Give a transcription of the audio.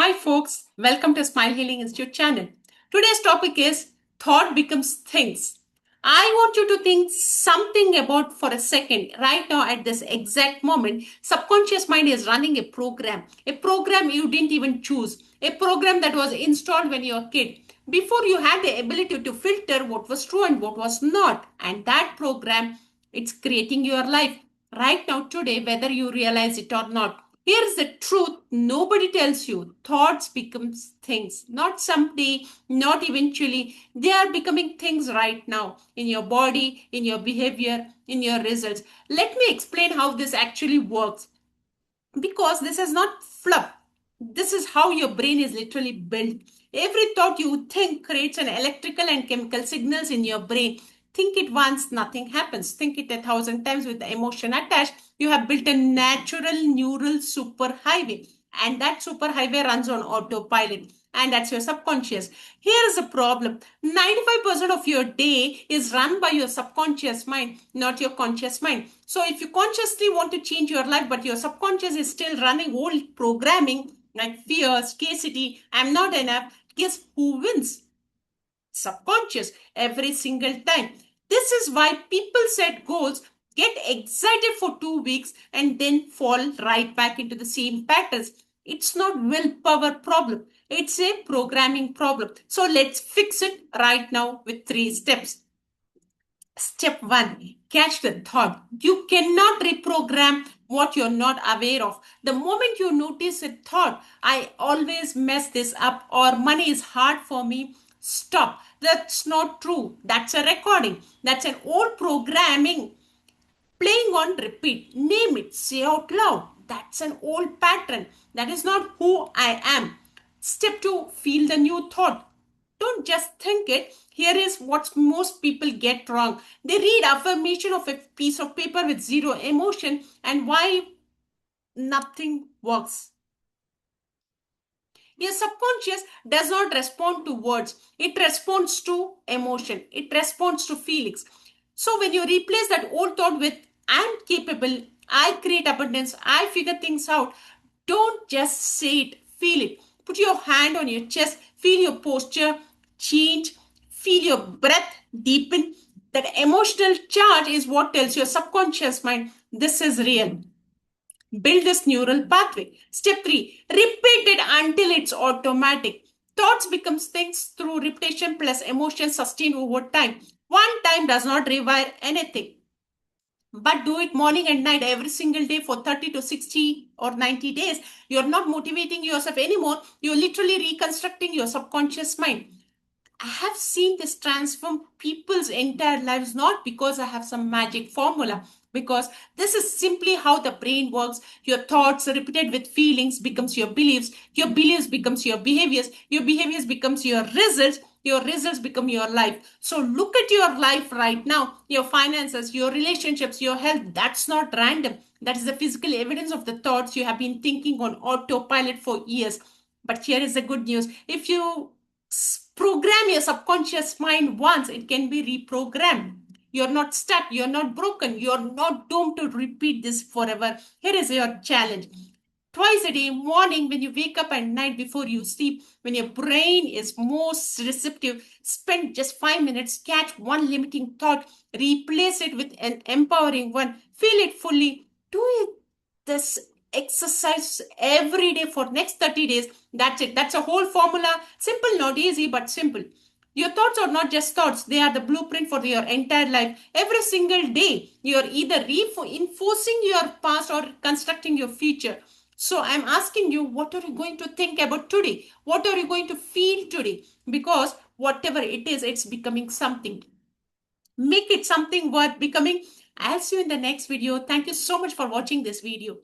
Hi folks, welcome to Smile Healing Institute channel. Today's topic is thought becomes things. I want you to think something about for a second right now at this exact moment. Subconscious mind is running a program you didn't even choose, a program that was installed when you were a kid. Before you had the ability to filter what was true and what was not. And that program, it's creating your life right now today, whether you realize it or not. Here's the truth nobody tells you. Thoughts becomes things. Not someday, not eventually. They are becoming things right now in your body, in your behavior, in your results. Let me explain how this actually works. Because this is not fluff. This is how your brain is literally built. Every thought you think creates an electrical and chemical signals in your brain. Think it once, nothing happens. Think it 1,000 times with the emotion attached. You have built a natural neural superhighway. And that superhighway runs on autopilot. And that's your subconscious. Here is the problem 95% of your day is run by your subconscious mind, not your conscious mind. So, if you consciously want to change your life, but your subconscious is still running old programming like fear, scarcity, I'm not enough, guess who wins? Subconscious every single time. This is why people set goals, get excited for 2 weeks, and then fall right back into the same patterns. It's not willpower problem. It's a programming problem. So let's fix it right now with 3 steps. Step 1, catch the thought. You cannot reprogram what you're not aware of. The moment you notice a thought, I always mess this up or money is hard for me, stop. That's not true. That's a recording. That's an old programming playing on repeat. Name it, say out loud. That's an old pattern. That is not who I am. Step 2, feel the new thought. Don't just think it. Here is what most people get wrong. They read affirmation of a piece of paper with zero emotion and why nothing works. Your subconscious does not respond to words. It responds to emotion. It responds to feelings. So when you replace that old thought with I'm capable, I create abundance, I figure things out, don't just say it, feel it. Put your hand on your chest, feel your posture change, feel your breath deepen. That emotional charge is what tells your subconscious mind this is real. Build this neural pathway. Step 3, repeat it until it's automatic. Thoughts becomes things through repetition plus emotion sustained over time. One time does not require anything. But do it morning and night every single day for 30 to 60 or 90 days. You're not motivating yourself anymore. You're literally reconstructing your subconscious mind. I have seen this transform people's entire lives, not because I have some magic formula, because this is simply how the brain works. Your thoughts repeated with feelings becomes your beliefs becomes your behaviors becomes your results become your life. So look at your life right now, your finances, your relationships, your health. That's not random. That is the physical evidence of the thoughts you have been thinking on autopilot for years. But here is the good news. If you program your subconscious mind once, it can be reprogrammed. You're not stuck, you're not broken, you're not doomed to repeat this forever. Here is your challenge. Twice a day, morning when you wake up and night before you sleep, when your brain is most receptive, spend just 5 minutes, catch one limiting thought, replace it with an empowering one, feel it fully, do it this exercise every day for next 30 days. That's it. That's a whole formula. Simple, not easy, but simple. Your thoughts are not just thoughts. They are the blueprint for your entire life. Every single day, you're either reinforcing your past or constructing your future. So I'm asking you, what are you going to think about today? What are you going to feel today? Because whatever it is, it's becoming something. Make it something worth becoming. I'll see you in the next video. Thank you so much for watching this video.